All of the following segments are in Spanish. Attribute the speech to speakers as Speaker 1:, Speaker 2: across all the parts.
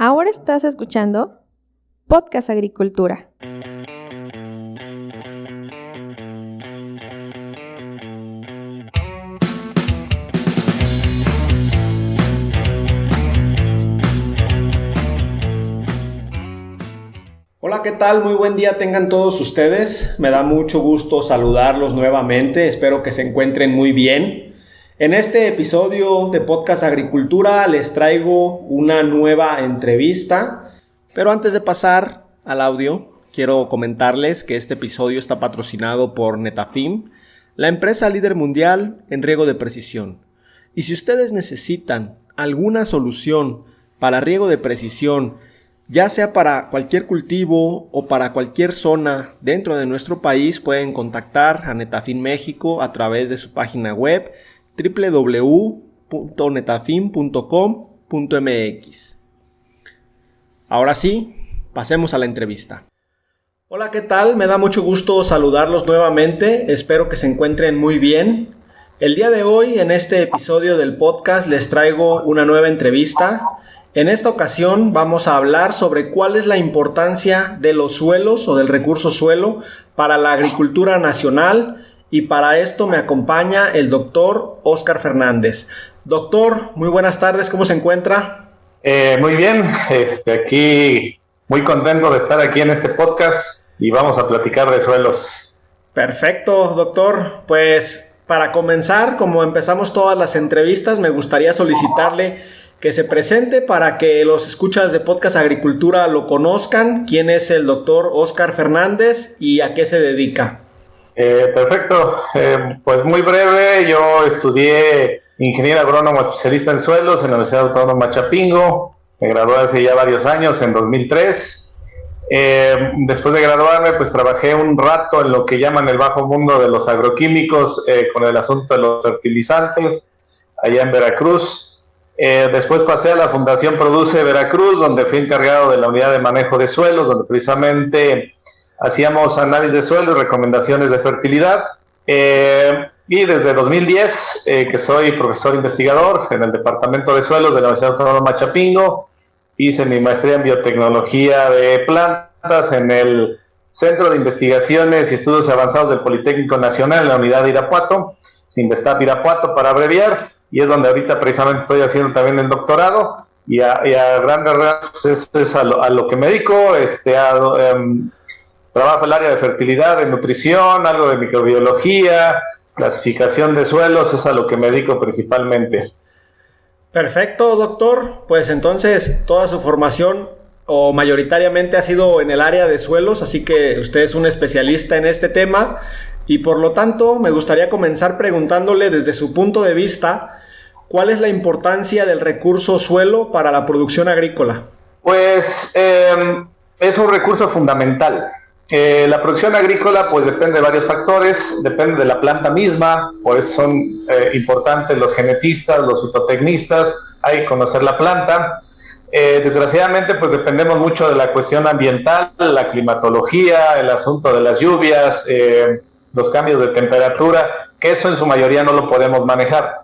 Speaker 1: Ahora estás escuchando Podcast Agricultura.
Speaker 2: Hola, ¿qué tal? Muy buen día tengan todos ustedes. Me da mucho gusto saludarlos nuevamente. Espero que se encuentren muy bien. En este episodio de Podcast Agricultura les traigo una nueva entrevista. Pero antes de pasar al audio, quiero comentarles que este episodio está patrocinado por Netafim, la empresa líder mundial en riego de precisión. Y si ustedes necesitan alguna solución para riego de precisión, ya sea para cualquier cultivo o para cualquier zona dentro de nuestro país, pueden contactar a Netafim México a través de su página web www.netafim.com.mx. Ahora sí, pasemos a la entrevista. Hola, ¿qué tal? Me da mucho gusto saludarlos nuevamente. Espero que se encuentren muy bien. El día de hoy, en este episodio del podcast, les traigo una nueva entrevista. En esta ocasión vamos a hablar sobre cuál es la importancia de los suelos o del recurso suelo para la agricultura nacional, y para esto me acompaña el doctor Óscar Fernández. Doctor, muy buenas tardes, ¿cómo se encuentra?
Speaker 3: Muy bien, aquí muy contento de estar aquí en este podcast y vamos a platicar de suelos.
Speaker 2: Perfecto, doctor. Pues para comenzar, como empezamos todas las entrevistas, me gustaría solicitarle que se presente para que los escuchas de Podcast Agricultura lo conozcan. ¿Quién es el doctor Óscar Fernández y a qué se dedica?
Speaker 3: Perfecto, pues muy breve, yo estudié ingeniero agrónomo especialista en suelos en la Universidad Autónoma Chapingo, me gradué hace ya varios años, en 2003. Después de graduarme, pues trabajé un rato en lo que llaman el bajo mundo de los agroquímicos, con el asunto de los fertilizantes, allá en Veracruz. Después pasé a la Fundación Produce Veracruz, donde fui encargado de la unidad de manejo de suelos, donde precisamente hacíamos análisis de suelo y recomendaciones de fertilidad. Y desde 2010, que soy profesor investigador en el Departamento de Suelos de la Universidad Autónoma Chapingo, hice mi maestría en biotecnología de plantas en el Centro de Investigaciones y Estudios Avanzados del Politécnico Nacional, en la unidad de Irapuato, Sinvestap Irapuato para abreviar, y es donde ahorita precisamente estoy haciendo también el doctorado, y a grandes rasgos pues es a lo que me dedico. Trabajo en el área de fertilidad, de nutrición, algo de microbiología, clasificación de suelos, es a lo que me dedico principalmente.
Speaker 2: Perfecto, doctor. Pues entonces toda su formación o mayoritariamente ha sido en el área de suelos, así que usted es un especialista en este tema, y por lo tanto me gustaría comenzar preguntándole desde su punto de vista, ¿cuál es la importancia del recurso suelo para la producción agrícola?
Speaker 3: Pues es un recurso fundamental. La producción agrícola pues depende de varios factores, depende de la planta misma, por eso son importantes los genetistas, los fitotecnistas, hay que conocer la planta. Desgraciadamente pues dependemos mucho de la cuestión ambiental, la climatología, el asunto de las lluvias, los cambios de temperatura, que eso en su mayoría no lo podemos manejar.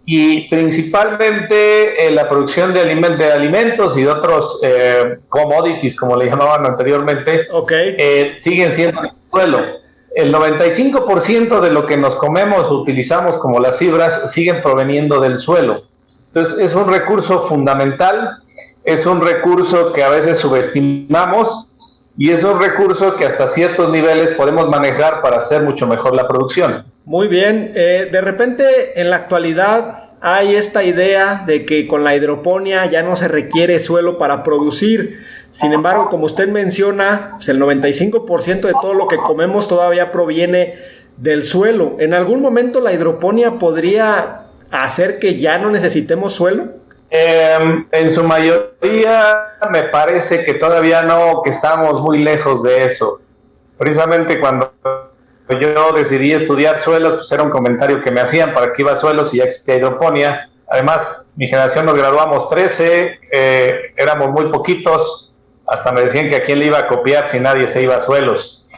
Speaker 3: Y principalmente la producción de alimentos y de otros commodities, como le llamaban anteriormente, siguen siendo el suelo. El 95% de lo que nos comemos o utilizamos como las fibras siguen proveniendo del suelo. Entonces es un recurso fundamental, es un recurso que a veces subestimamos, y es un recurso que hasta ciertos niveles podemos manejar para hacer mucho mejor la producción.
Speaker 2: Muy bien. De repente en la actualidad hay esta idea de que con la hidroponía ya no se requiere suelo para producir. Sin embargo, como usted menciona, pues el 95% de todo lo que comemos todavía proviene del suelo. ¿En algún momento la hidroponía podría hacer que ya no necesitemos suelo?
Speaker 3: En su mayoría me parece que todavía no, que estamos muy lejos de eso. Precisamente cuando yo decidí estudiar suelos, pues era un comentario que me hacían: ¿para qué iba a suelos si ya existía hidroponía? Además, mi generación nos graduamos 13, éramos muy poquitos, hasta me decían que a quién le iba a copiar si nadie se iba a suelos.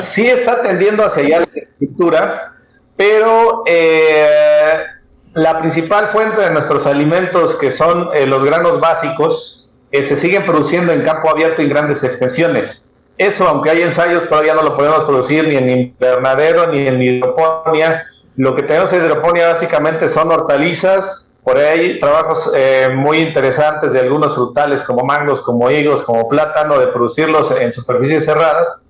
Speaker 3: Sí está tendiendo hacia allá la agricultura, pero la principal fuente de nuestros alimentos, que son los granos básicos, se siguen produciendo en campo abierto y en grandes extensiones. Eso, aunque hay ensayos, todavía no lo podemos producir ni en invernadero ni en hidroponía. Lo que tenemos en hidroponía básicamente son hortalizas. Por ahí hay trabajos muy interesantes de algunos frutales como mangos, como higos, como plátano, de producirlos en superficies cerradas.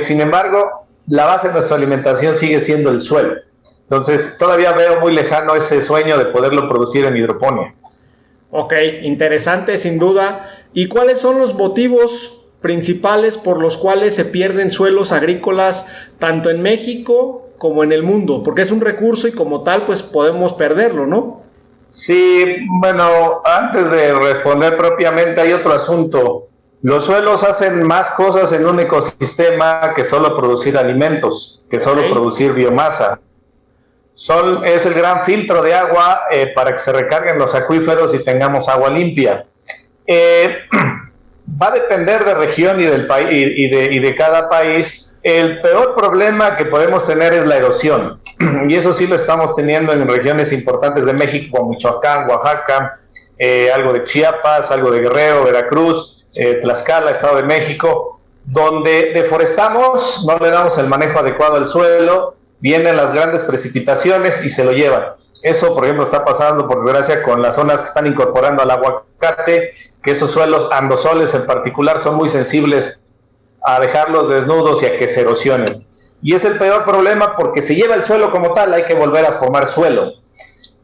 Speaker 3: Sin embargo, la base de nuestra alimentación sigue siendo el suelo. Entonces, todavía veo muy lejano ese sueño de poderlo producir en hidroponía.
Speaker 2: Ok, interesante sin duda. ¿Y cuáles son los motivos principales por los cuales se pierden suelos agrícolas tanto en México como en el mundo? Porque es un recurso y como tal pues podemos perderlo, ¿no?
Speaker 3: Sí, bueno, antes de responder propiamente hay otro asunto. Los suelos hacen más cosas en un ecosistema que solo producir alimentos, que solo producir biomasa. Es el gran filtro de agua para que se recarguen los acuíferos y tengamos agua limpia. Va a depender de región y del país y de cada país. El peor problema que podemos tener es la erosión, y eso sí lo estamos teniendo en regiones importantes de México, como Michoacán, Oaxaca, algo de Chiapas, algo de Guerrero, Veracruz, Tlaxcala, Estado de México, donde deforestamos, no le damos el manejo adecuado al suelo, vienen las grandes precipitaciones y se lo llevan. Eso, por ejemplo, está pasando, por desgracia, con las zonas que están incorporando al aguacate, que esos suelos andosoles en particular son muy sensibles a dejarlos desnudos y a que se erosionen. Y es el peor problema porque se lleva el suelo como tal, hay que volver a formar suelo.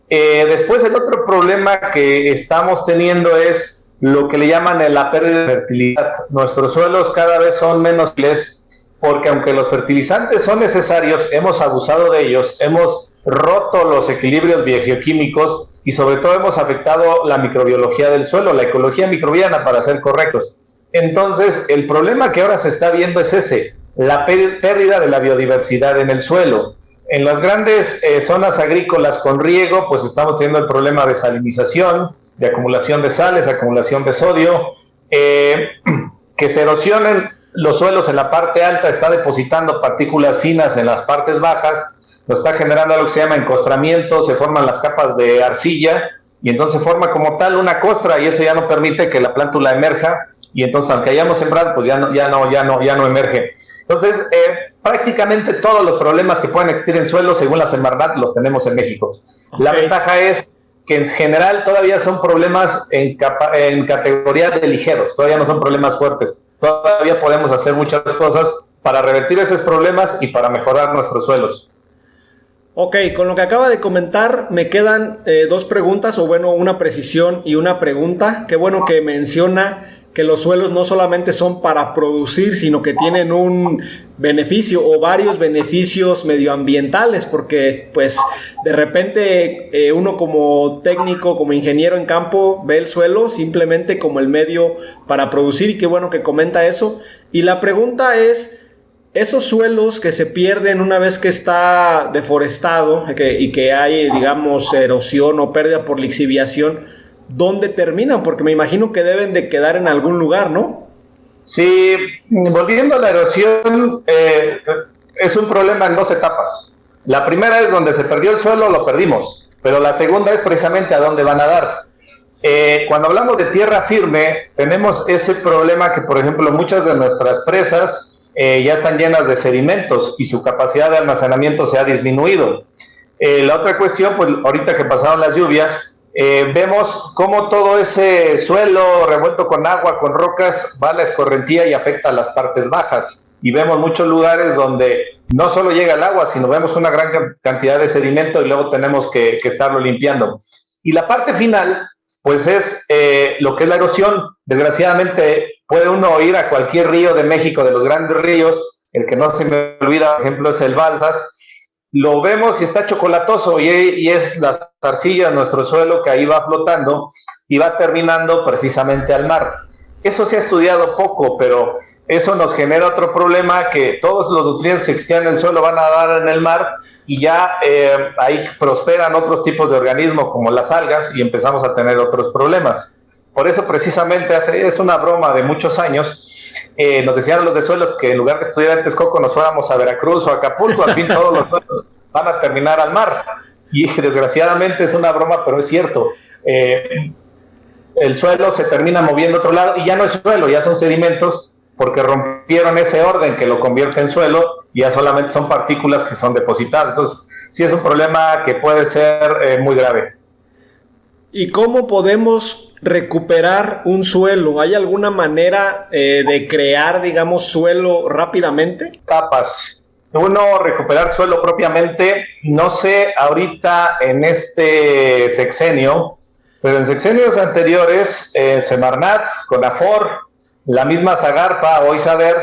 Speaker 3: Después, el otro problema que estamos teniendo es lo que le llaman la pérdida de fertilidad. Nuestros suelos cada vez son menos fértiles porque aunque los fertilizantes son necesarios, hemos abusado de ellos, hemos roto los equilibrios biogeoquímicos y sobre todo hemos afectado la microbiología del suelo, la ecología microbiana para ser correctos. Entonces, el problema que ahora se está viendo es ese, la pérdida de la biodiversidad en el suelo. En las grandes zonas agrícolas con riego, pues estamos teniendo el problema de salinización, de acumulación de sales, acumulación de sodio, que se erosionen los suelos en la parte alta, está depositando partículas finas en las partes bajas, lo está generando algo que se llama encostramiento, se forman las capas de arcilla y entonces se forma como tal una costra y eso ya no permite que la plántula emerja y entonces aunque hayamos sembrado pues ya no emerge. Entonces prácticamente todos los problemas que pueden existir en suelo según la Semarnat los tenemos en México. Okay. La ventaja es que en general todavía son problemas en categoría de ligeros, todavía no son problemas fuertes. Todavía podemos hacer muchas cosas para revertir esos problemas y para mejorar nuestros suelos.
Speaker 2: Ok, con lo que acaba de comentar me quedan dos preguntas, o bueno, una precisión y una pregunta. Qué bueno que menciona que los suelos no solamente son para producir, sino que tienen un beneficio o varios beneficios medioambientales, porque pues de repente uno como técnico, como ingeniero en campo, ve el suelo simplemente como el medio para producir, y qué bueno que comenta eso. Y la pregunta es, esos suelos que se pierden una vez que está deforestado y que hay, digamos, erosión o pérdida por lixiviación, ¿dónde terminan? Porque me imagino que deben de quedar en algún lugar, ¿no?
Speaker 3: Sí, volviendo a la erosión, es un problema en dos etapas. La primera es donde se perdió el suelo, lo perdimos, pero la segunda es precisamente a dónde van a dar. Cuando hablamos de tierra firme, tenemos ese problema que, por ejemplo, muchas de nuestras presas ya están llenas de sedimentos y su capacidad de almacenamiento se ha disminuido. La otra cuestión, pues ahorita que pasaron las lluvias, vemos cómo todo ese suelo revuelto con agua, con rocas, va a la escorrentía y afecta a las partes bajas. Y vemos muchos lugares donde no solo llega el agua, sino vemos una gran cantidad de sedimento y luego tenemos que estarlo limpiando. Y la parte final, pues es lo que es la erosión. Desgraciadamente puede uno ir a cualquier río de México, de los grandes ríos, el que no se me olvida, por ejemplo, es el Balsas. Lo vemos y está chocolatoso y es las arcillas de nuestro suelo que ahí va flotando y va terminando precisamente al mar. Eso se ha estudiado poco, pero eso nos genera otro problema, que todos los nutrientes que existían en el suelo van a dar en el mar y ya ahí prosperan otros tipos de organismos como las algas y empezamos a tener otros problemas. Por eso precisamente es una broma de muchos años. Nos decían los de suelos que en lugar de estudiar en Texcoco nos fuéramos a Veracruz o a Acapulco, al fin todos los suelos van a terminar al mar. Y desgraciadamente es una broma, pero es cierto. El suelo se termina moviendo a otro lado y ya no es suelo, ya son sedimentos porque rompieron ese orden que lo convierte en suelo y ya solamente son partículas que son depositadas. Entonces, sí es un problema que puede ser muy grave.
Speaker 2: ¿Y cómo podemos recuperar un suelo? ¿Hay alguna manera de crear, digamos, suelo rápidamente?
Speaker 3: Etapas. Uno, recuperar suelo propiamente, no sé ahorita en este sexenio, pero en sexenios anteriores, Semarnat, Conafor, la misma Zagarpa, hoy SADER,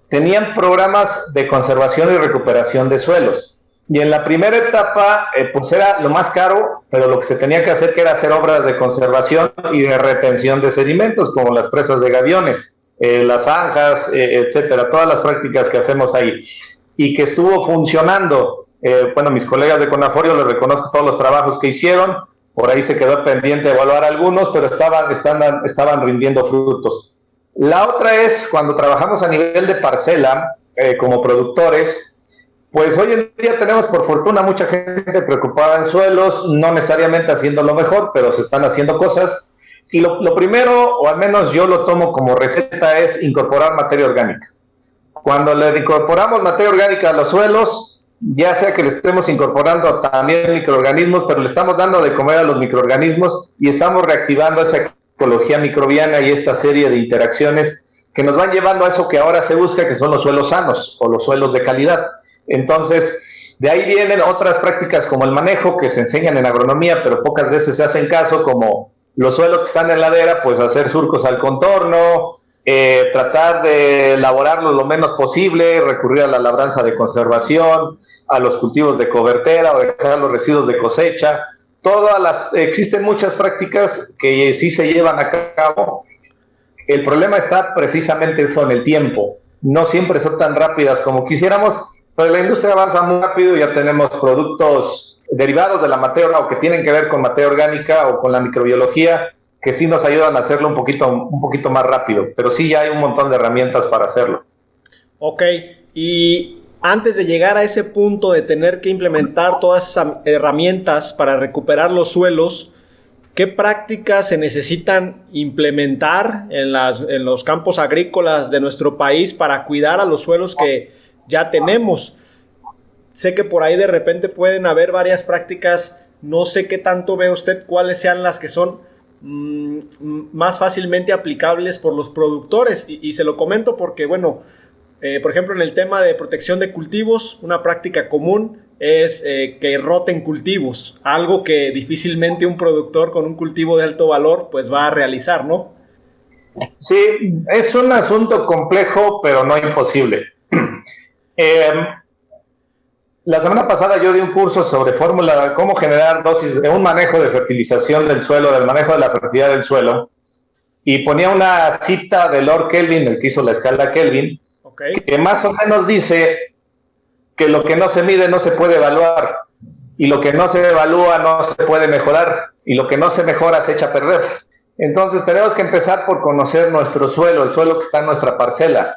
Speaker 3: tenían programas de conservación y recuperación de suelos. Y en la primera etapa, pues era lo más caro, pero lo que se tenía que hacer que era hacer obras de conservación y de retención de sedimentos, como las presas de gaviones, las zanjas, etcétera, todas las prácticas que hacemos ahí. Y que estuvo funcionando. Bueno, mis colegas de Conaforio les reconozco todos los trabajos que hicieron, por ahí se quedó pendiente de evaluar algunos, pero estaban rindiendo frutos. La otra es cuando trabajamos a nivel de parcela, como productores, pues hoy en día tenemos por fortuna mucha gente preocupada en suelos, no necesariamente haciendo lo mejor, pero se están haciendo cosas. Y lo primero, o al menos yo lo tomo como receta, es incorporar materia orgánica. Cuando le incorporamos materia orgánica a los suelos, ya sea que le estemos incorporando también microorganismos, pero le estamos dando de comer a los microorganismos y estamos reactivando esa ecología microbiana y esta serie de interacciones que nos van llevando a eso que ahora se busca, que son los suelos sanos o los suelos de calidad. Entonces, de ahí vienen otras prácticas como el manejo que se enseñan en agronomía, pero pocas veces se hacen caso, como los suelos que están en ladera, pues hacer surcos al contorno, tratar de elaborarlos lo menos posible, recurrir a la labranza de conservación, a los cultivos de cobertera o dejar los residuos de cosecha. Existen muchas prácticas que sí se llevan a cabo. El problema está precisamente eso en el tiempo. No siempre son tan rápidas como quisiéramos, pero la industria avanza muy rápido. Ya tenemos productos derivados de la materia o que tienen que ver con materia orgánica o con la microbiología que sí nos ayudan a hacerlo un poquito más rápido, pero sí ya hay un montón de herramientas para hacerlo.
Speaker 2: Ok, y antes de llegar a ese punto de tener que implementar todas esas herramientas para recuperar los suelos, ¿qué prácticas se necesitan implementar en los campos agrícolas de nuestro país para cuidar a los suelos que ya tenemos? Sé que por ahí de repente pueden haber varias prácticas, no sé qué tanto ve usted cuáles sean las que son más fácilmente aplicables por los productores, y se lo comento porque, bueno, por ejemplo, en el tema de protección de cultivos, una práctica común es que roten cultivos, algo que difícilmente un productor con un cultivo de alto valor pues va a realizar, ¿no?
Speaker 3: Sí, es un asunto complejo, pero no imposible. La semana pasada yo di un curso sobre fórmula, cómo generar dosis, un manejo de fertilización del suelo, del manejo de la fertilidad del suelo, y ponía una cita de Lord Kelvin, el que hizo la escala Kelvin, okay, que más o menos dice que lo que no se mide no se puede evaluar, y lo que no se evalúa no se puede mejorar, y lo que no se mejora se echa a perder. Entonces tenemos que empezar por conocer nuestro suelo, el suelo que está en nuestra parcela,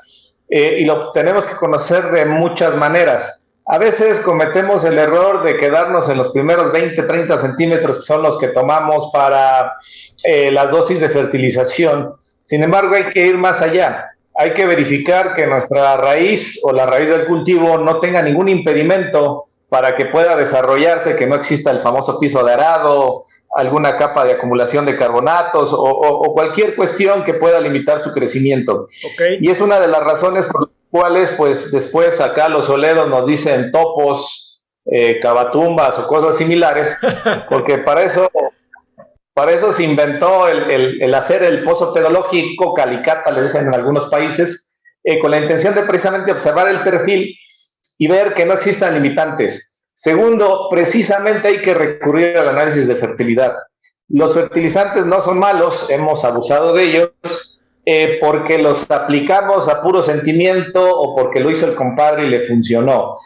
Speaker 3: y lo tenemos que conocer de muchas maneras. A veces cometemos el error de quedarnos en los primeros 20, 30 centímetros que son los que tomamos para las dosis de fertilización. Sin embargo, hay que ir más allá. Hay que verificar que nuestra raíz o la raíz del cultivo no tenga ningún impedimento para que pueda desarrollarse, que no exista el famoso piso de arado, alguna capa de acumulación de carbonatos o cualquier cuestión que pueda limitar su crecimiento. Okay. Y es una de las razones por las cuales pues después acá los soleros nos dicen topos, cavatumbas o cosas similares, porque para eso se inventó el hacer el pozo pedológico, calicata le dicen en algunos países, con la intención de precisamente observar el perfil y ver que no existan limitantes. Segundo, precisamente hay que recurrir al análisis de fertilidad. Los fertilizantes no son malos, hemos abusado de ellos, porque los aplicamos a puro sentimiento o porque lo hizo el compadre y le funcionó.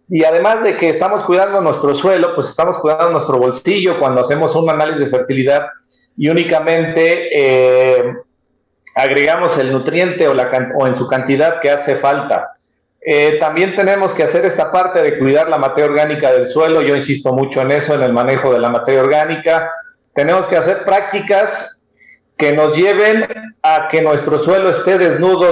Speaker 3: Y además de que estamos cuidando nuestro suelo, pues estamos cuidando nuestro bolsillo cuando hacemos un análisis de fertilidad y únicamente agregamos el nutriente o en su cantidad que hace falta. También tenemos que hacer esta parte de cuidar la materia orgánica del suelo. Yo insisto mucho en eso, en el manejo de la materia orgánica. Tenemos que hacer prácticas que nos lleven a que nuestro suelo esté desnudo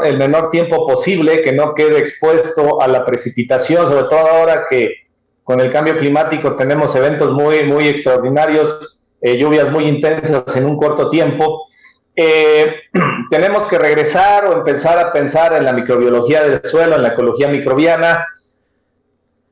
Speaker 3: el menor tiempo posible, que no quede expuesto a la precipitación, sobre todo ahora que con el cambio climático tenemos eventos muy, muy extraordinarios, lluvias muy intensas en un corto tiempo. Tenemos que regresar o empezar a pensar en la microbiología del suelo, en la ecología microbiana,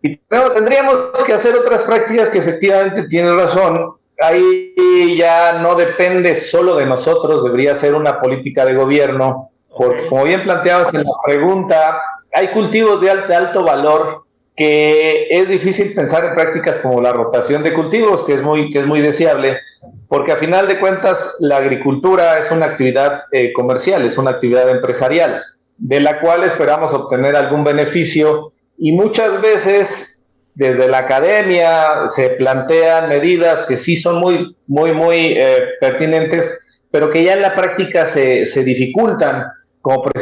Speaker 3: y tendríamos que hacer otras prácticas que efectivamente tienen razón. Ahí ya no depende solo de nosotros, debería ser una política de gobierno, porque como bien planteabas en la pregunta, hay cultivos de alto valor que es difícil pensar en prácticas como la rotación de cultivos, que es muy deseable, porque a final de cuentas la agricultura es una actividad comercial, es una actividad empresarial, de la cual esperamos obtener algún beneficio, y muchas veces desde la academia se plantean medidas que sí son muy pertinentes, pero que ya en la práctica se dificultan, como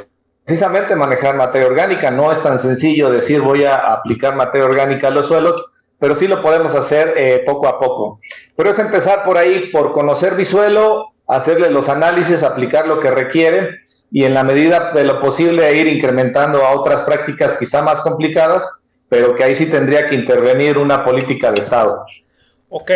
Speaker 3: precisamente manejar materia orgánica. No es tan sencillo decir voy a aplicar materia orgánica a los suelos, pero sí lo podemos hacer poco a poco. Pero es empezar por ahí, por conocer mi suelo, hacerle los análisis, aplicar lo que requiere, y en la medida de lo posible ir incrementando a otras prácticas quizá más complicadas, pero que ahí sí tendría que intervenir una política de Estado.
Speaker 2: Ok,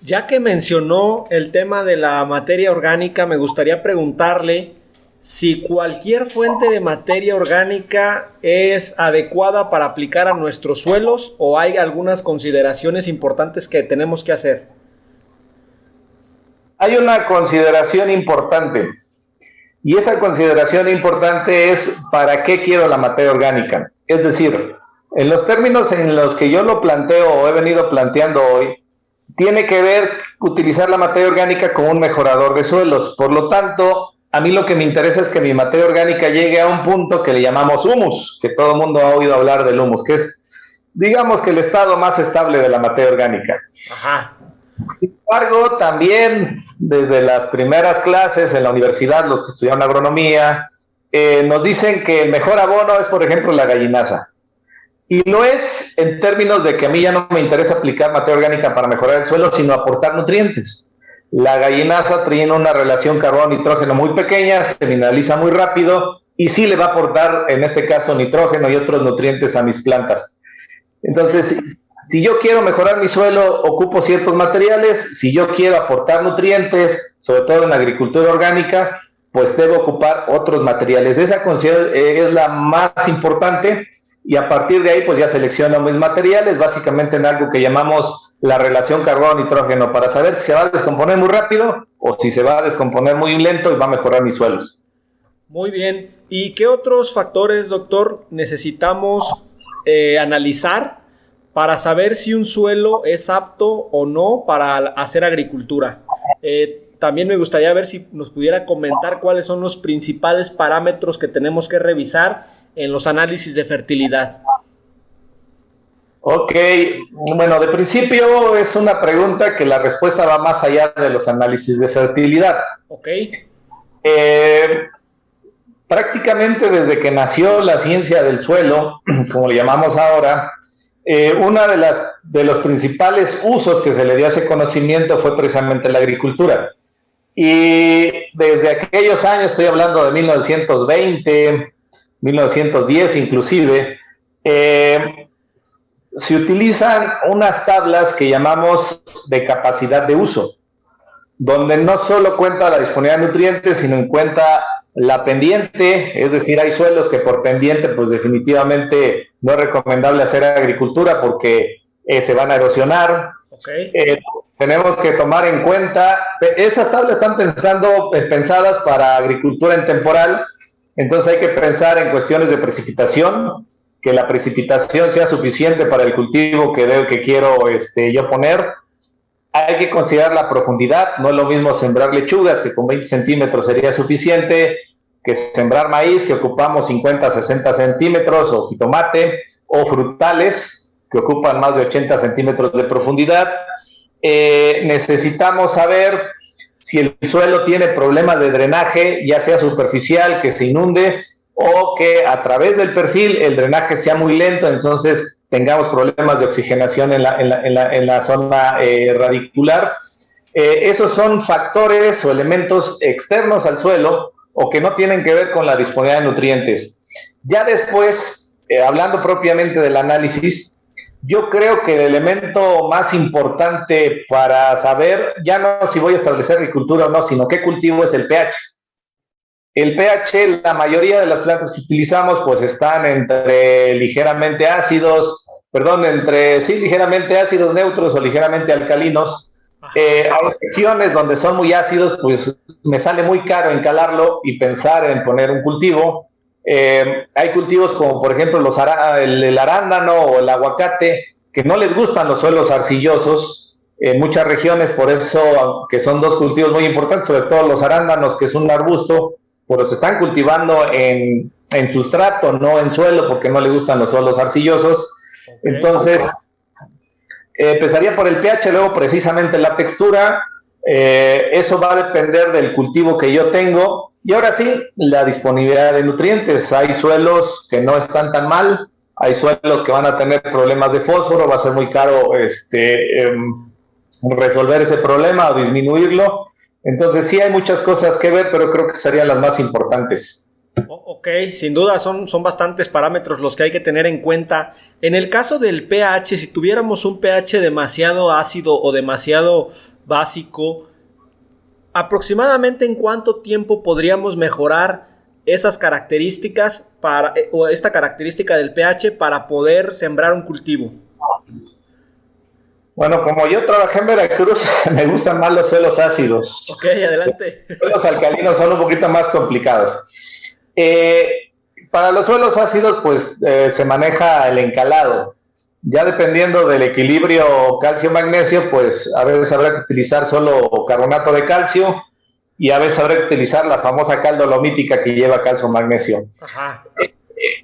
Speaker 2: ya que mencionó el tema de la materia orgánica, me gustaría preguntarle si cualquier fuente de materia orgánica es adecuada para aplicar a nuestros suelos, o hay algunas consideraciones importantes que tenemos que hacer.
Speaker 3: Hay una consideración importante, y esa consideración importante es ¿para qué quiero la materia orgánica? Es decir, en los términos en los que yo lo planteo o he venido planteando hoy, tiene que ver utilizar la materia orgánica como un mejorador de suelos. Por lo tanto, a mí lo que me interesa es que mi materia orgánica llegue a un punto que le llamamos humus, que todo el mundo ha oído hablar del humus, que es, digamos, que el estado más estable de la materia orgánica.
Speaker 2: Ajá.
Speaker 3: Sin embargo, también desde las primeras clases en la universidad, los que estudiaron agronomía, nos dicen que el mejor abono es, por ejemplo, la gallinaza. Y no es en términos de que a mí ya no me interesa aplicar materia orgánica para mejorar el suelo, sino aportar nutrientes. La gallinaza tiene una relación carbono-nitrógeno muy pequeña, se mineraliza muy rápido y sí le va a aportar, en este caso, nitrógeno y otros nutrientes a mis plantas. Entonces, si yo quiero mejorar mi suelo, ocupo ciertos materiales. Si yo quiero aportar nutrientes, sobre todo en la agricultura orgánica, pues debo ocupar otros materiales. Esa es la más importante, y a partir de ahí pues ya selecciono mis materiales, básicamente en algo que llamamos la relación carbono-nitrógeno, para saber si se va a descomponer muy rápido o si se va a descomponer muy lento y va a mejorar mis suelos.
Speaker 2: Muy bien. ¿Y qué otros factores, doctor, necesitamos analizar para saber si un suelo es apto o no para hacer agricultura? También me gustaría ver si nos pudiera comentar cuáles son los principales parámetros que tenemos que revisar en los análisis de fertilidad.
Speaker 3: Ok, bueno, de principio es una pregunta que la respuesta va más allá de los análisis de fertilidad.
Speaker 2: Ok.
Speaker 3: Prácticamente desde que nació la ciencia del suelo, como le llamamos ahora, uno de los principales usos que se le dio a ese conocimiento fue precisamente la agricultura. Y desde aquellos años, estoy hablando de 1920, 1910 inclusive, se utilizan unas tablas que llamamos de capacidad de uso, donde no solo cuenta la disponibilidad de nutrientes, sino en cuenta la pendiente. Es decir, hay suelos que por pendiente pues definitivamente no es recomendable hacer agricultura porque se van a erosionar.
Speaker 2: Okay.
Speaker 3: Tenemos que tomar en cuenta, esas tablas están pensadas para agricultura en temporal, entonces hay que pensar en cuestiones de precipitación, que la precipitación sea suficiente para el cultivo que quiero yo poner. Hay que considerar la profundidad, no es lo mismo sembrar lechugas, que con 20 centímetros sería suficiente, que sembrar maíz, que ocupamos 50, 60 centímetros, o jitomate, o frutales, que ocupan más de 80 centímetros de profundidad. Necesitamos saber si el suelo tiene problemas de drenaje, ya sea superficial, que se inunde, o que a través del perfil el drenaje sea muy lento, entonces tengamos problemas de oxigenación en la zona radicular. Esos son factores o elementos externos al suelo o que no tienen que ver con la disponibilidad de nutrientes. Ya después, hablando propiamente del análisis, yo creo que el elemento más importante para saber, ya no si voy a establecer agricultura o no, sino qué cultivo es el pH. El pH, la mayoría de las plantas que utilizamos, pues están entre ligeramente ácidos, ligeramente ácidos neutros o ligeramente alcalinos. Hay regiones donde son muy ácidos, pues me sale muy caro encalarlo y pensar en poner un cultivo. Hay cultivos como por ejemplo el arándano o el aguacate, que no les gustan los suelos arcillosos en muchas regiones, por eso que son dos cultivos muy importantes, sobre todo los arándanos, que es un arbusto, pues se están cultivando en sustrato, no en suelo, porque no les gustan los suelos arcillosos. Entonces, empezaría por el pH, luego precisamente la textura. Eso va a depender del cultivo que yo tengo. Y ahora sí, la disponibilidad de nutrientes. Hay suelos que no están tan mal, hay suelos que van a tener problemas de fósforo, va a ser muy caro resolver ese problema o disminuirlo. Entonces sí hay muchas cosas que ver, pero creo que serían las más importantes.
Speaker 2: Ok, sin duda son bastantes parámetros los que hay que tener en cuenta. En el caso del pH, si tuviéramos un pH demasiado ácido o demasiado básico, ¿aproximadamente en cuánto tiempo podríamos mejorar esas características o esta característica del pH para poder sembrar un cultivo?
Speaker 3: Bueno, como yo trabajé en Veracruz, me gustan más los suelos ácidos.
Speaker 2: Ok, adelante.
Speaker 3: Los suelos alcalinos son un poquito más complicados. Para los suelos ácidos, pues se maneja el encalado. Ya dependiendo del equilibrio calcio-magnesio, pues a veces habrá que utilizar solo carbonato de calcio y a veces habrá que utilizar la famosa cal dolomítica que lleva calcio-magnesio.
Speaker 2: Ajá.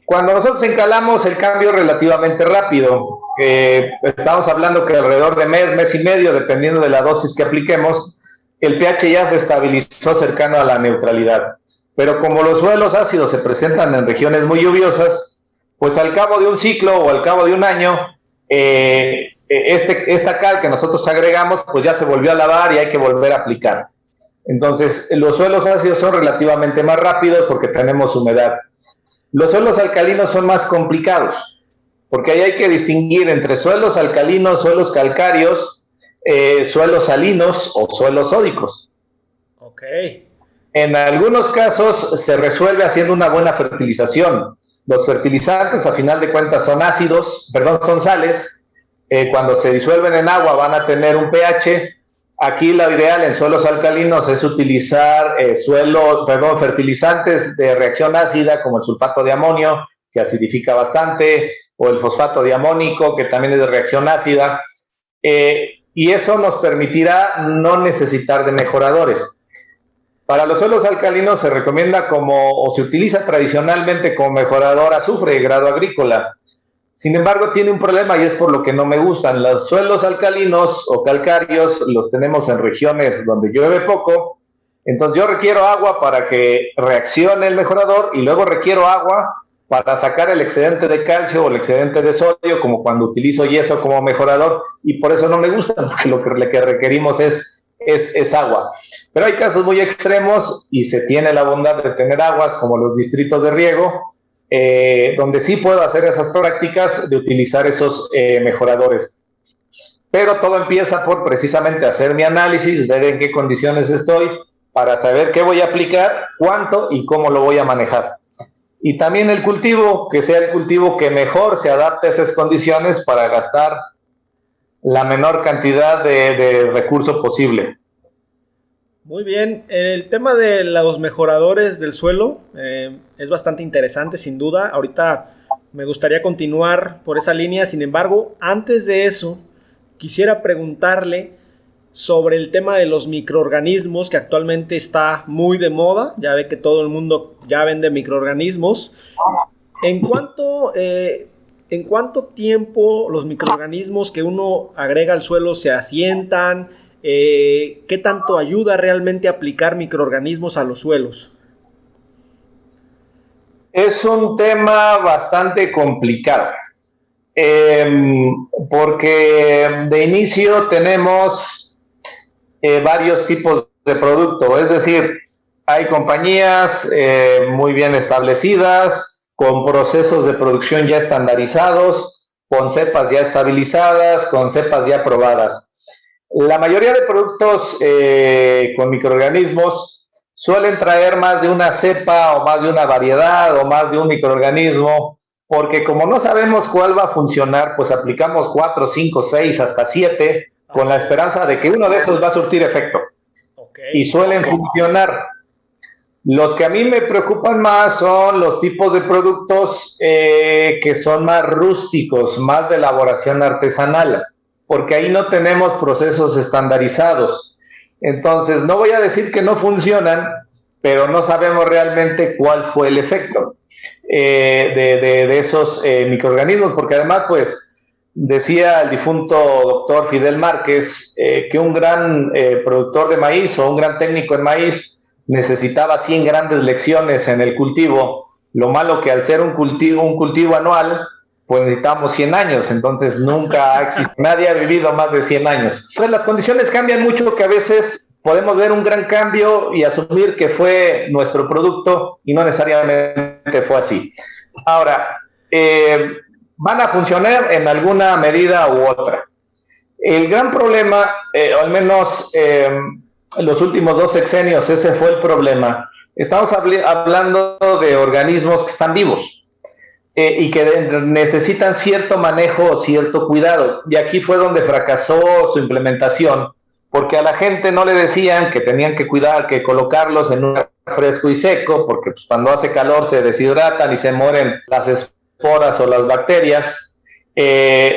Speaker 3: Cuando nosotros encalamos, el cambio es relativamente rápido. Estamos hablando que alrededor de mes y medio, dependiendo de la dosis que apliquemos, el pH ya se estabilizó cercano a la neutralidad. Pero como los suelos ácidos se presentan en regiones muy lluviosas, pues al cabo de un ciclo o al cabo de un año, esta cal que nosotros agregamos, pues ya se volvió a lavar y hay que volver a aplicar. Entonces, los suelos ácidos son relativamente más rápidos porque tenemos humedad. Los suelos alcalinos son más complicados, porque ahí hay que distinguir entre suelos alcalinos, suelos calcáreos, suelos salinos o suelos sódicos.
Speaker 2: Ok.
Speaker 3: En algunos casos se resuelve haciendo una buena fertilización. Los fertilizantes, a final de cuentas, son sales. Cuando se disuelven en agua van a tener un pH. Aquí lo ideal en suelos alcalinos es utilizar fertilizantes de reacción ácida, como el sulfato de amonio, que acidifica bastante, o el fosfato diamónico, que también es de reacción ácida. Y eso nos permitirá no necesitar de mejoradores. Para los suelos alcalinos se recomienda o se utiliza tradicionalmente como mejorador azufre de grado agrícola. Sin embargo, tiene un problema y es por lo que no me gustan. Los suelos alcalinos o calcáreos los tenemos en regiones donde llueve poco. Entonces yo requiero agua para que reaccione el mejorador y luego requiero agua para sacar el excedente de calcio o el excedente de sodio, como cuando utilizo yeso como mejorador, y por eso no me gustan, porque lo que requerimos es agua. Pero hay casos muy extremos y se tiene la bondad de tener agua, como los distritos de riego, donde sí puedo hacer esas prácticas de utilizar esos mejoradores. Pero todo empieza por precisamente hacer mi análisis, ver en qué condiciones estoy, para saber qué voy a aplicar, cuánto y cómo lo voy a manejar. Y también el cultivo, que sea el cultivo que mejor se adapte a esas condiciones para gastar la menor cantidad de recursos posible.
Speaker 2: Muy bien, el tema de los mejoradores del suelo es bastante interesante, sin duda. Ahorita me gustaría continuar por esa línea. Sin embargo, antes de eso, quisiera preguntarle sobre el tema de los microorganismos, que actualmente está muy de moda. Ya ve que todo el mundo ya vende microorganismos. ¿En cuánto tiempo los microorganismos que uno agrega al suelo se asientan? ¿Qué tanto ayuda realmente a aplicar microorganismos a los suelos?
Speaker 3: Es un tema bastante complicado, porque de inicio tenemos varios tipos de producto, es decir, hay compañías muy bien establecidas, con procesos de producción ya estandarizados, con cepas ya estabilizadas, con cepas ya probadas. La mayoría de productos con microorganismos suelen traer más de una cepa o más de una variedad o más de un microorganismo, porque como no sabemos cuál va a funcionar, pues aplicamos 4, 5, 6, hasta 7, con la esperanza de que uno de esos va a surtir efecto. Y suelen funcionar. Los que a mí me preocupan más son los tipos de productos que son más rústicos, más de elaboración artesanal, porque ahí no tenemos procesos estandarizados. Entonces, no voy a decir que no funcionan, pero no sabemos realmente cuál fue el efecto de esos microorganismos, porque además, pues, decía el difunto doctor Fidel Márquez que un gran productor de maíz o un gran técnico en maíz necesitaba 100 grandes lecciones en el cultivo. Lo malo que al ser un cultivo anual, pues necesitamos 100 años, entonces nunca ha existido, nadie ha vivido más de 100 años. Entonces las condiciones cambian mucho, que a veces podemos ver un gran cambio y asumir que fue nuestro producto y no necesariamente fue así. Ahora, van a funcionar en alguna medida u otra. El gran problema, o al menos los últimos 2 sexenios, ese fue el problema. Estamos hablando de organismos que están vivos y que necesitan cierto manejo o cierto cuidado. Y aquí fue donde fracasó su implementación, porque a la gente no le decían que tenían que cuidar, que colocarlos en un lugar fresco y seco, porque pues, cuando hace calor se deshidratan y se mueren las esporas o las bacterias.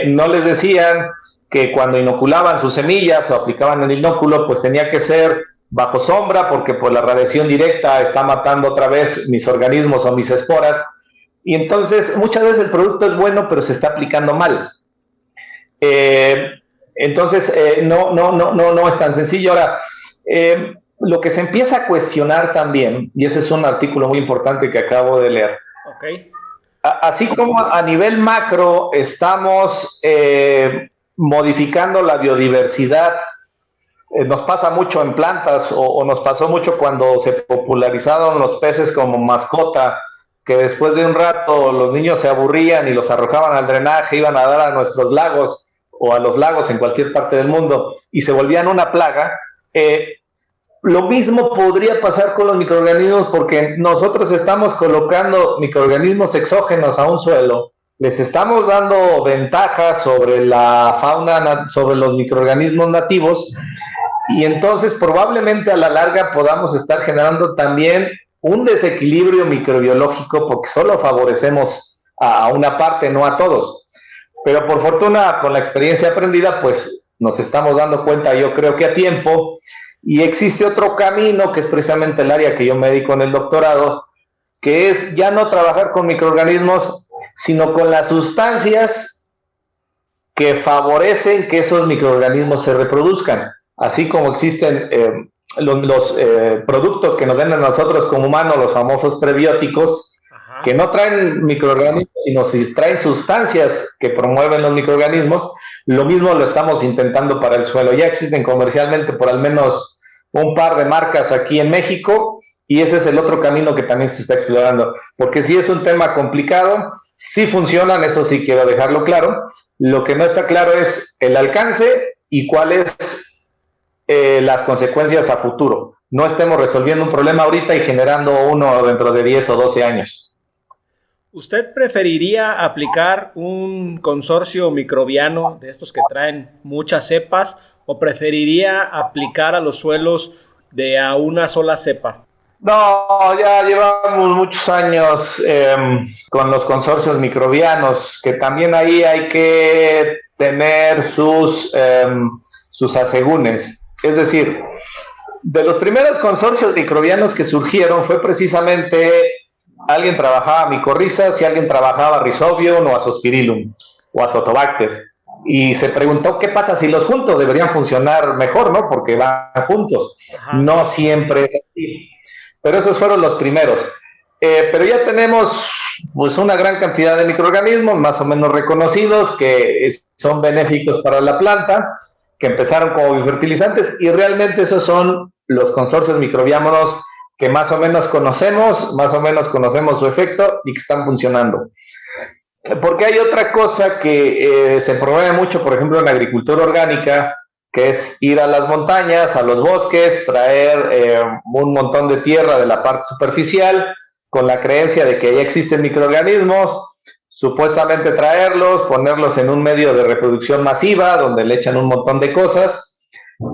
Speaker 3: No les decían que cuando inoculaban sus semillas o aplicaban el inóculo, pues tenía que ser bajo sombra, porque pues la radiación directa está matando otra vez mis organismos o mis esporas. Y entonces muchas veces el producto es bueno, pero se está aplicando mal. Entonces no es tan sencillo. Ahora, lo que se empieza a cuestionar también, y ese es un artículo muy importante que acabo de leer.
Speaker 2: Okay.
Speaker 3: Así como a nivel macro estamos modificando la biodiversidad, nos pasa mucho en plantas o nos pasó mucho cuando se popularizaron los peces como mascota, que después de un rato los niños se aburrían y los arrojaban al drenaje, iban a dar a nuestros lagos o a los lagos en cualquier parte del mundo y se volvían una plaga. Lo mismo podría pasar con los microorganismos, porque nosotros estamos colocando microorganismos exógenos a un suelo, les estamos dando ventajas sobre la fauna, sobre los microorganismos nativos, y entonces probablemente a la larga podamos estar generando también un desequilibrio microbiológico, porque solo favorecemos a una parte, no a todos. Pero por fortuna, con la experiencia aprendida, pues nos estamos dando cuenta, yo creo que a tiempo. Y existe otro camino, que es precisamente el área que yo me dedico en el doctorado, que es ya no trabajar con microorganismos, sino con las sustancias que favorecen que esos microorganismos se reproduzcan. Así como existen los productos que nos venden a nosotros como humanos, los famosos prebióticos, ajá, que no traen microorganismos, sino si traen sustancias que promueven los microorganismos. Lo mismo lo estamos intentando para el suelo. Ya existen comercialmente por al menos un par de marcas aquí en México, y ese es el otro camino que también se está explorando, porque sí es un tema complicado, sí funcionan, eso sí quiero dejarlo claro. Lo que no está claro es el alcance y cuáles las consecuencias a futuro. No estemos resolviendo un problema ahorita y generando uno dentro de 10 o 12 años.
Speaker 2: ¿Usted preferiría aplicar un consorcio microbiano de estos que traen muchas cepas, o preferiría aplicar a los suelos de a una sola cepa?
Speaker 3: No, ya llevamos muchos años con los consorcios microbianos, que también ahí hay que tener sus asegúnes. Es decir, de los primeros consorcios microbianos que surgieron fue precisamente alguien trabajaba micorrizas y alguien trabajaba Rhizobium o Azospirillum o Azotobacter, y se preguntó qué pasa si los juntos, deberían funcionar mejor, ¿no? Porque van juntos. Ajá. No siempre es así, pero esos fueron los primeros. Pero ya tenemos pues una gran cantidad de microorganismos más o menos reconocidos que son benéficos para la planta, que empezaron como biofertilizantes, y realmente esos son los consorcios microbianos que más o menos conocemos su efecto y que están funcionando. Porque hay otra cosa que se promueve mucho, por ejemplo, en la agricultura orgánica, que es ir a las montañas, a los bosques, traer un montón de tierra de la parte superficial, con la creencia de que ya existen microorganismos, supuestamente traerlos, ponerlos en un medio de reproducción masiva, donde le echan un montón de cosas,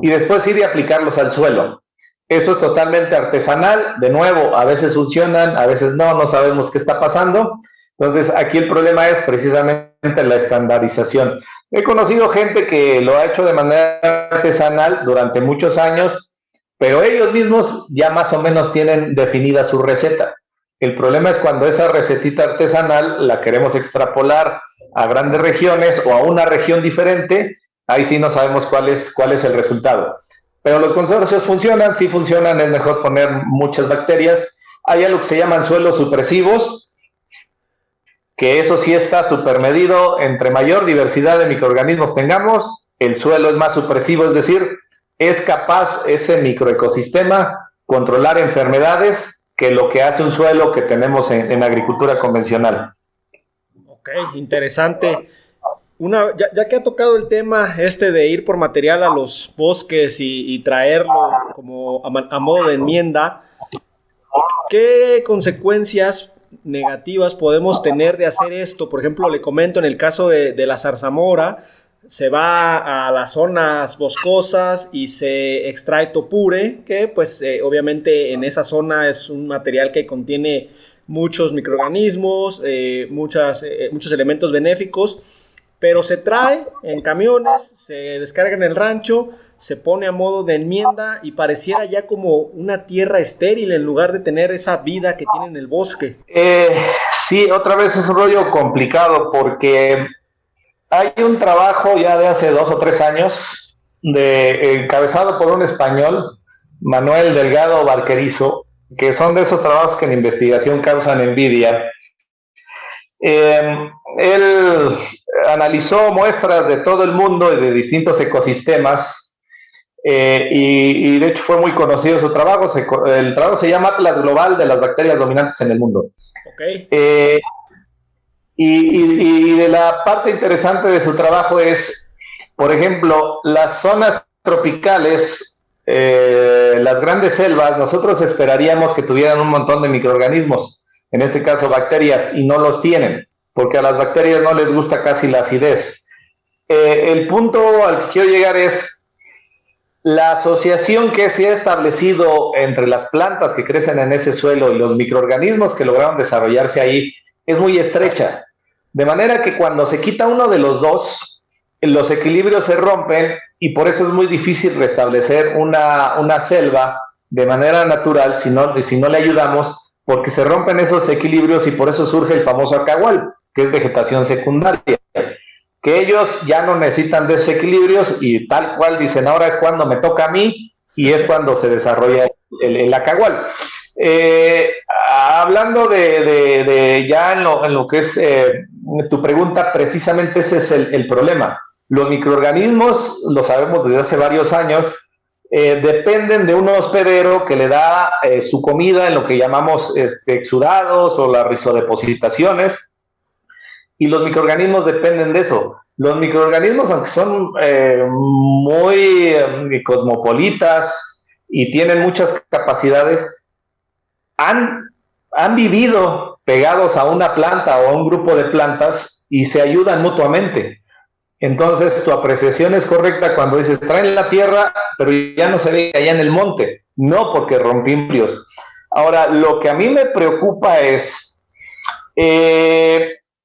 Speaker 3: y después ir y aplicarlos al suelo. Eso es totalmente artesanal, de nuevo, a veces funcionan, a veces no sabemos qué está pasando. Entonces, aquí el problema es precisamente la estandarización. He conocido gente que lo ha hecho de manera artesanal durante muchos años, pero ellos mismos ya más o menos tienen definida su receta. El problema es cuando esa recetita artesanal la queremos extrapolar a grandes regiones o a una región diferente, ahí sí no sabemos cuál es el resultado. Pero los consorcios funcionan, sí funcionan, es mejor poner muchas bacterias. Hay algo que se llaman suelos supresivos, que eso sí está supermedido. Entre mayor diversidad de microorganismos tengamos, el suelo es más supresivo, es decir, es capaz ese microecosistema controlar enfermedades que lo que hace un suelo que tenemos en agricultura convencional.
Speaker 2: Ok, interesante. Ya que ha tocado el tema de ir por material a los bosques y traerlo como a modo de enmienda, ¿qué consecuencias negativas podemos tener de hacer esto? Por ejemplo, le comento en el caso de la zarzamora, se va a las zonas boscosas y se extrae topure, que pues obviamente en esa zona es un material que contiene muchos microorganismos, muchos elementos benéficos, pero se trae en camiones, se descarga en el rancho, se pone a modo de enmienda y pareciera ya como una tierra estéril en lugar de tener esa vida que tiene en el bosque.
Speaker 3: Sí, otra vez es un rollo complicado porque hay un trabajo ya de hace 2 o 3 años encabezado por un español, Manuel Delgado Barquerizo, que son de esos trabajos que en investigación causan envidia. Él analizó muestras de todo el mundo y de distintos ecosistemas, y de hecho fue muy conocido su trabajo. El trabajo se llama Atlas Global de las bacterias dominantes en el mundo.
Speaker 2: Okay.
Speaker 3: Y de la parte interesante de su trabajo es, por ejemplo, las zonas tropicales, las grandes selvas, nosotros esperaríamos que tuvieran un montón de microorganismos, en este caso bacterias, y no los tienen, porque a las bacterias no les gusta casi la acidez. El punto al que quiero llegar es la asociación que se ha establecido entre las plantas que crecen en ese suelo y los microorganismos que lograron desarrollarse ahí es muy estrecha. De manera que cuando se quita uno de los dos, los equilibrios se rompen y por eso es muy difícil restablecer una selva de manera natural si no le ayudamos, porque se rompen esos equilibrios y por eso surge el famoso acahual, que es vegetación secundaria, que ellos ya no necesitan de esos equilibrios y tal cual dicen, ahora es cuando me toca a mí, y es cuando se desarrolla el acahual. Hablando de ya en lo que es tu pregunta, precisamente ese es el problema. Los microorganismos, lo sabemos desde hace varios años, dependen de un hospedero que le da su comida en lo que llamamos exudados o las rizodepositaciones, y los microorganismos dependen de eso. Los microorganismos, aunque son muy cosmopolitas y tienen muchas capacidades, han vivido pegados a una planta o a un grupo de plantas y se ayudan mutuamente. Entonces tu apreciación es correcta cuando dices traen la tierra, pero ya no se ve allá en el monte, no porque rompimos. Ahora, lo que a mí me preocupa es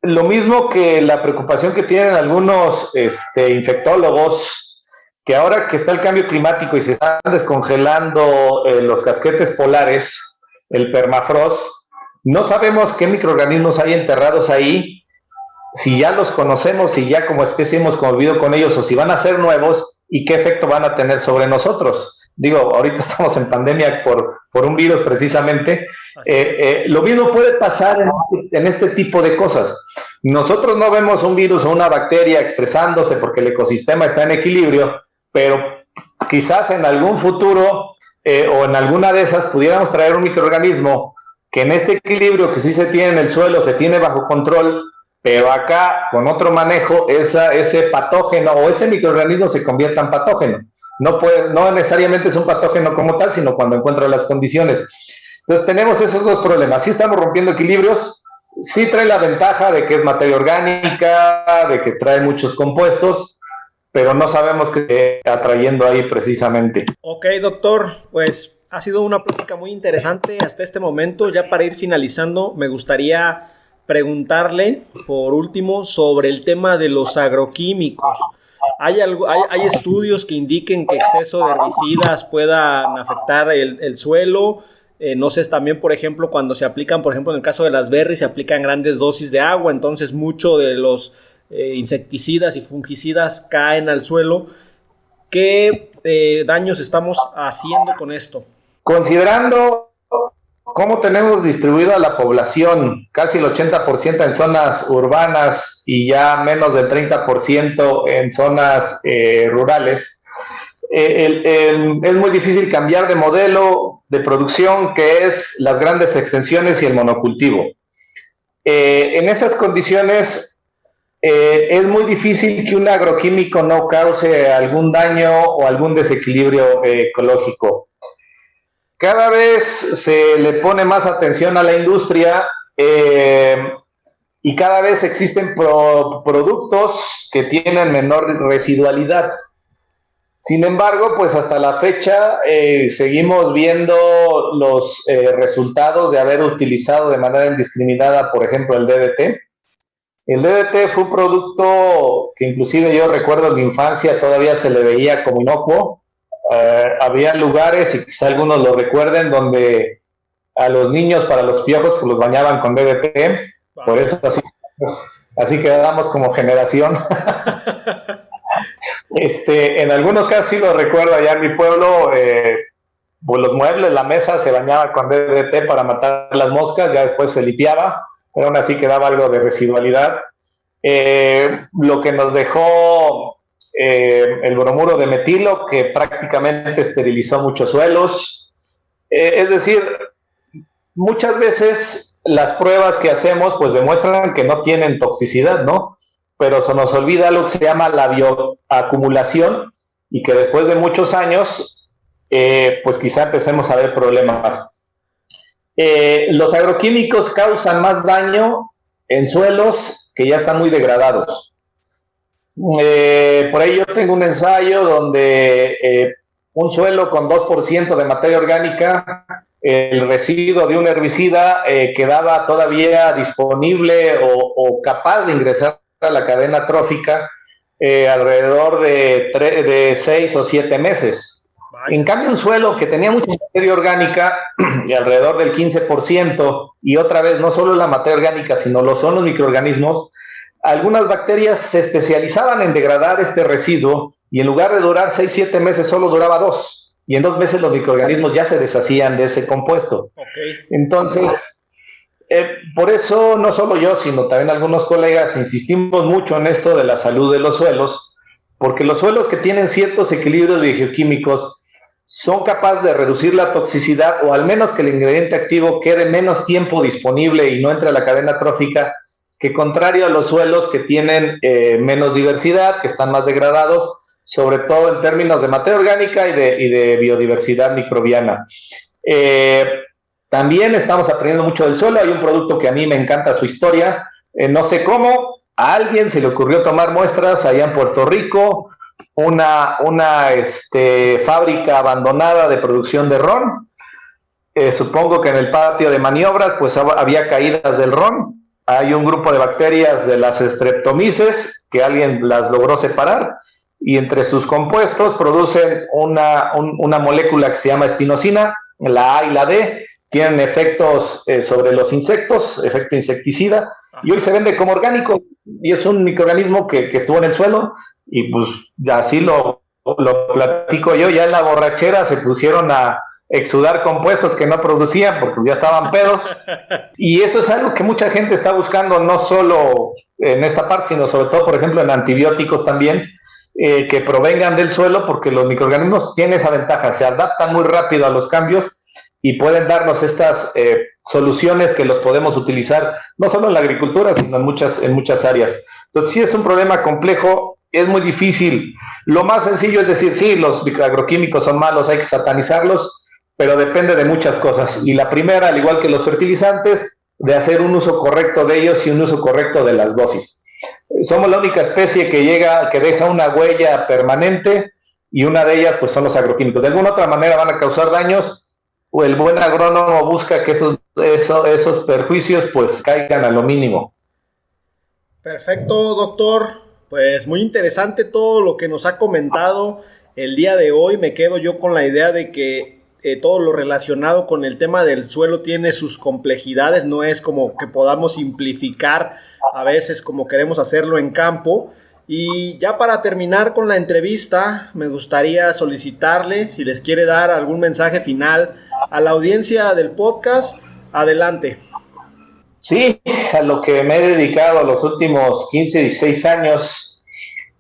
Speaker 3: lo mismo que la preocupación que tienen algunos infectólogos, que ahora que está el cambio climático y se están descongelando los casquetes polares, el permafrost, no sabemos qué microorganismos hay enterrados ahí, si ya los conocemos, si ya como especie hemos convivido con ellos o si van a ser nuevos y qué efecto van a tener sobre nosotros. Digo, ahorita estamos en pandemia por un virus precisamente. Lo mismo puede pasar en este tipo de cosas. Nosotros no vemos un virus o una bacteria expresándose porque el ecosistema está en equilibrio, pero quizás en algún futuro o en alguna de esas pudiéramos traer un microorganismo que en este equilibrio que sí se tiene en el suelo se tiene bajo control, pero acá con otro manejo ese patógeno o ese microorganismo se convierta en patógeno. No necesariamente es un patógeno como tal, sino cuando encuentra las condiciones. Entonces tenemos esos dos problemas. Sí estamos rompiendo equilibrios, sí trae la ventaja de que es materia orgánica, de que trae muchos compuestos, pero no sabemos qué está atrayendo ahí precisamente.
Speaker 2: Ok, doctor, pues ha sido una plática muy interesante hasta este momento. Ya para ir finalizando, me gustaría preguntarle, por último, sobre el tema de los agroquímicos. ¿Hay estudios que indiquen que exceso de herbicidas puedan afectar el suelo? No sé, también, por ejemplo, cuando se aplican, por ejemplo, en el caso de las berries, se aplican grandes dosis de agua, entonces mucho de los insecticidas y fungicidas caen al suelo. ¿Qué daños estamos haciendo con esto?
Speaker 3: Considerando cómo tenemos distribuida la población, casi el 80% en zonas urbanas y ya menos del 30% en zonas rurales, es muy difícil cambiar de modelo de producción, que es las grandes extensiones y el monocultivo. En esas condiciones es muy difícil que un agroquímico no cause algún daño o algún desequilibrio ecológico. Cada vez se le pone más atención a la industria y cada vez existen productos que tienen menor residualidad. Sin embargo, pues hasta la fecha seguimos viendo los resultados de haber utilizado de manera indiscriminada, por ejemplo, el DDT. El DDT fue un producto que inclusive yo recuerdo en mi infancia todavía se le veía como inocuo. Había lugares, y quizá algunos lo recuerden, donde a los niños para los piojos pues los bañaban con DDT. Por eso así quedamos como generación. En algunos casos sí lo recuerdo allá en mi pueblo, pues los muebles, la mesa se bañaba con DDT para matar las moscas, ya después se limpiaba, pero aún así quedaba algo de residualidad. Lo que nos dejó el bromuro de metilo, que prácticamente esterilizó muchos suelos. Es decir, muchas veces las pruebas que hacemos pues demuestran que no tienen toxicidad, ¿no? Pero se nos olvida lo que se llama la bioacumulación y que después de muchos años pues quizá empecemos a ver problemas. Los agroquímicos causan más daño en suelos que ya están muy degradados. Por ahí yo tengo un ensayo donde un suelo con 2% de materia orgánica, el residuo de un herbicida quedaba todavía disponible o capaz de ingresar a la cadena trófica alrededor de 6 o 7 meses. En cambio, un suelo que tenía mucha materia orgánica, de alrededor del 15%, y otra vez no solo la materia orgánica, sino los microorganismos, algunas bacterias se especializaban en degradar este residuo y en lugar de durar 6-7 meses solo duraba 2, y en 2 meses los microorganismos ya se deshacían de ese compuesto. Okay. Entonces, por eso no solo yo, sino también algunos colegas insistimos mucho en esto de la salud de los suelos, porque los suelos que tienen ciertos equilibrios bioquímicos son capaces de reducir la toxicidad, o al menos que el ingrediente activo quede menos tiempo disponible y no entre a la cadena trófica, que contrario a los suelos que tienen menos diversidad, que están más degradados, sobre todo en términos de materia orgánica y de biodiversidad microbiana. También estamos aprendiendo mucho del suelo. Hay un producto que a mí me encanta su historia. No sé cómo, a alguien se le ocurrió tomar muestras allá en Puerto Rico, una fábrica abandonada de producción de ron. Supongo que en el patio de maniobras pues había caídas del ron. Hay un grupo de bacterias de las Streptomyces que alguien las logró separar y entre sus compuestos producen una molécula que se llama espinosina, la A y la D, tienen efectos sobre los insectos, efecto insecticida, y hoy se vende como orgánico y es un microorganismo que estuvo en el suelo y pues así lo lo platico yo, ya en la borrachera se pusieron a exudar compuestos que no producían porque ya estaban pedos. Y eso es algo que mucha gente está buscando, no solo en esta parte, sino sobre todo, por ejemplo, en antibióticos también, que provengan del suelo, porque los microorganismos tienen esa ventaja, se adaptan muy rápido a los cambios y pueden darnos estas soluciones que los podemos utilizar no solo en la agricultura, sino en muchas áreas. Entonces, sí es un problema complejo, es muy difícil. Lo más sencillo es decir, sí, los agroquímicos son malos, hay que satanizarlos, pero depende de muchas cosas. Y la primera, al igual que los fertilizantes, de hacer un uso correcto de ellos y un uso correcto de las dosis. Somos la única especie que deja una huella permanente, y una de ellas pues son los agroquímicos. De alguna otra manera van a causar daños, o el buen agrónomo busca que esos perjuicios pues caigan a lo mínimo.
Speaker 2: Perfecto, doctor. Pues muy interesante todo lo que nos ha comentado el día de hoy. Me quedo yo con la idea de que todo lo relacionado con el tema del suelo tiene sus complejidades. No es como que podamos simplificar a veces como queremos hacerlo en campo. Y ya para terminar con la entrevista, me gustaría solicitarle si les quiere dar algún mensaje final a la audiencia del podcast. Adelante.
Speaker 3: Sí, a lo que me he dedicado los últimos 15, 16 años.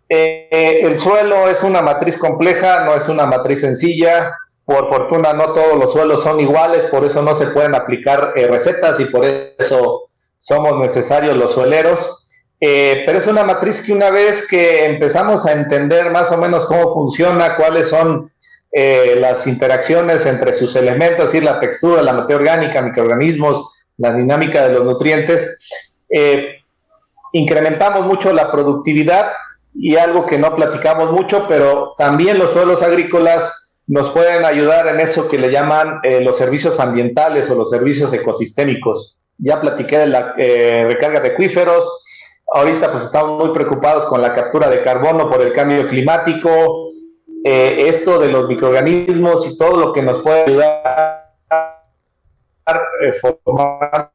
Speaker 3: El suelo es una matriz compleja, no es una matriz sencilla. Por fortuna no todos los suelos son iguales, por eso no se pueden aplicar recetas y por eso somos necesarios los sueleros. Pero es una matriz que una vez que empezamos a entender más o menos cómo funciona, cuáles son las interacciones entre sus elementos, es decir, la textura, la materia orgánica, microorganismos, la dinámica de los nutrientes, incrementamos mucho la productividad. Y algo que no platicamos mucho, pero también los suelos agrícolas nos pueden ayudar en eso que le llaman los servicios ambientales o los servicios ecosistémicos. Ya platiqué de la recarga de acuíferos. Ahorita pues estamos muy preocupados con la captura de carbono por el cambio climático. Esto de los microorganismos y todo lo que nos puede ayudar formando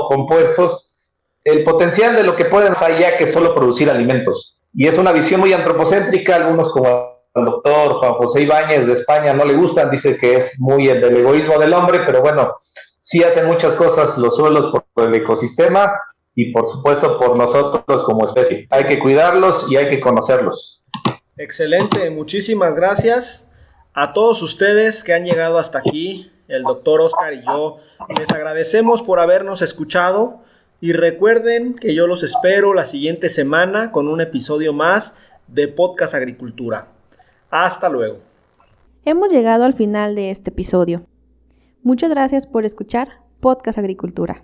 Speaker 3: compuestos, el potencial de lo que pueden más allá que solo producir alimentos. Y es una visión muy antropocéntrica. Algunos, como el doctor Juan José Ibáñez de España, no le gustan, dice que es muy del egoísmo del hombre, pero bueno, sí hacen muchas cosas los suelos por el ecosistema y por supuesto por nosotros como especie. Hay que cuidarlos y hay que conocerlos.
Speaker 2: Excelente, muchísimas gracias a todos ustedes que han llegado hasta aquí. El doctor Oscar y yo les agradecemos por habernos escuchado. Y recuerden que yo los espero la siguiente semana con un episodio más de Podcast Agricultura. Hasta luego.
Speaker 1: Hemos llegado al final de este episodio. Muchas gracias por escuchar Podcast Agricultura.